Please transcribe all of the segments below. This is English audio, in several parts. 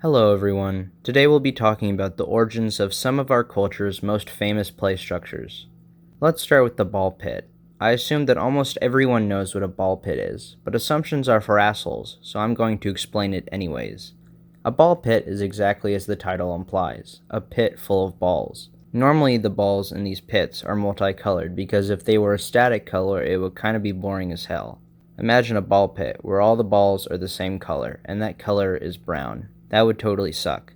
Hello everyone. Today we'll be talking about the origins of some of our culture's most famous play structures. Let's start with the ball pit. I assume that almost everyone knows what a ball pit is, but assumptions are for assholes, so I'm going to explain it anyways. A ball pit is exactly as the title implies, a pit full of balls. Normally the balls in these pits are multicolored because if they were a static color it would kinda be boring as hell. Imagine a ball pit where all the balls are the same color, and that color is brown. That would totally suck.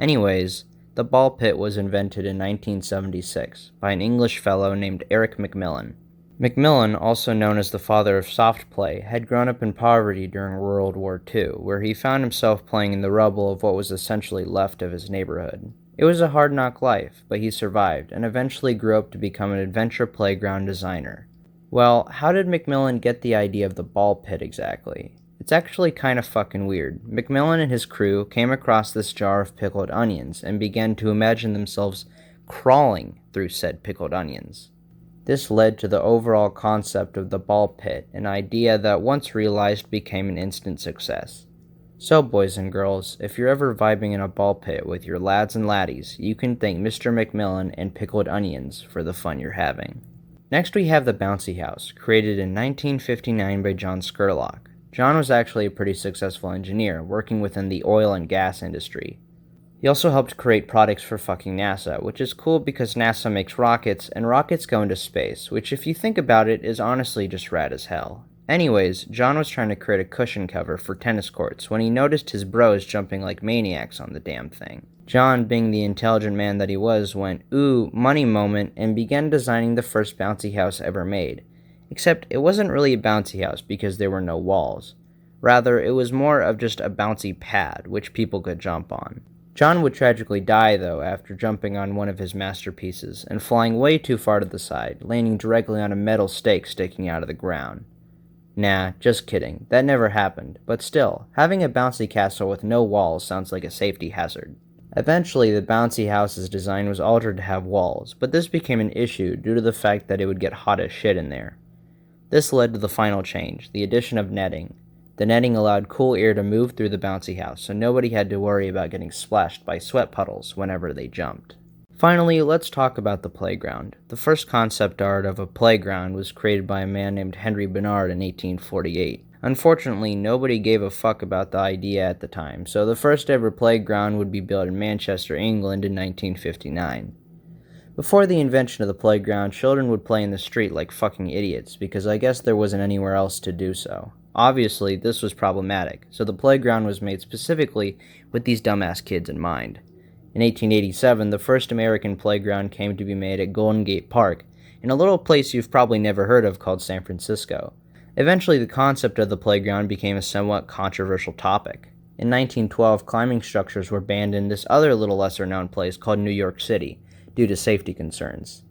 Anyways, the ball pit was invented in 1976 by an English fellow named Eric Macmillan. Macmillan, also known as the father of soft play, had grown up in poverty during World War II, where he found himself playing in the rubble of what was essentially left of his neighborhood. It was a hard knock life, but he survived and eventually grew up to become an adventure playground designer. Well, how did Macmillan get the idea of the ball pit exactly? It's actually kinda fucking weird. Macmillan and his crew came across this jar of pickled onions and began to imagine themselves crawling through said pickled onions. This led to the overall concept of the ball pit, an idea that once realized became an instant success. So boys and girls, if you're ever vibing in a ball pit with your lads and laddies, you can thank Mr. Macmillan and pickled onions for the fun you're having. Next we have the Bouncy House, created in 1959 by John Scurlock. John was actually a pretty successful engineer, working within the oil and gas industry. He also helped create products for fucking NASA, which is cool because NASA makes rockets, and rockets go into space, which if you think about it, is honestly just rad as hell. Anyways, John was trying to create a cushion cover for tennis courts when he noticed his bros jumping like maniacs on the damn thing. John, being the intelligent man that he was, went, "Ooh, money moment," and began designing the first bouncy house ever made. Except it wasn't really a bouncy house because there were no walls. Rather, it was more of just a bouncy pad, which people could jump on. John would tragically die, though, after jumping on one of his masterpieces and flying way too far to the side, landing directly on a metal stake sticking out of the ground. Nah, just kidding. That never happened. But still, having a bouncy castle with no walls sounds like a safety hazard. Eventually, the bouncy house's design was altered to have walls, but this became an issue due to the fact that it would get hot as shit in there. This led to the final change, the addition of netting. The netting allowed cool air to move through the bouncy house, so nobody had to worry about getting splashed by sweat puddles whenever they jumped. Finally, let's talk about the playground. The first concept art of a playground was created by a man named Henry Bernard in 1848. Unfortunately, nobody gave a fuck about the idea at the time, so the first ever playground would be built in Manchester, England in 1959. Before the invention of the playground, children would play in the street like fucking idiots, because I guess there wasn't anywhere else to do so. Obviously, this was problematic, so the playground was made specifically with these dumbass kids in mind. In 1887, the first American playground came to be made at Golden Gate Park, in a little place you've probably never heard of called San Francisco. Eventually, the concept of the playground became a somewhat controversial topic. In 1912, climbing structures were banned in this other little lesser-known place called New York City, due to safety concerns.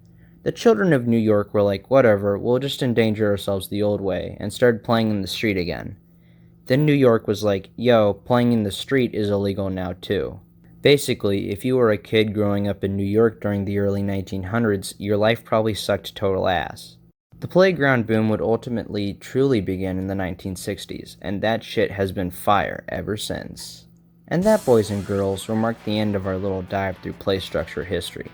The children of New York were like, whatever, we'll just endanger ourselves the old way, and started playing in the street again. Then New York was like, yo, playing in the street is illegal now too. Basically, if you were a kid growing up in New York during the early 1900s, your life probably sucked total ass. The playground boom would ultimately truly begin in the 1960s, and that shit has been fire ever since. And that, boys and girls, will mark the end of our little dive through play structure history.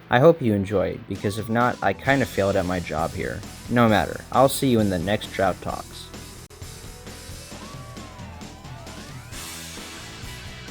I hope you enjoyed, because if not, I kinda failed at my job here. No matter, I'll see you in the next Trout Talks.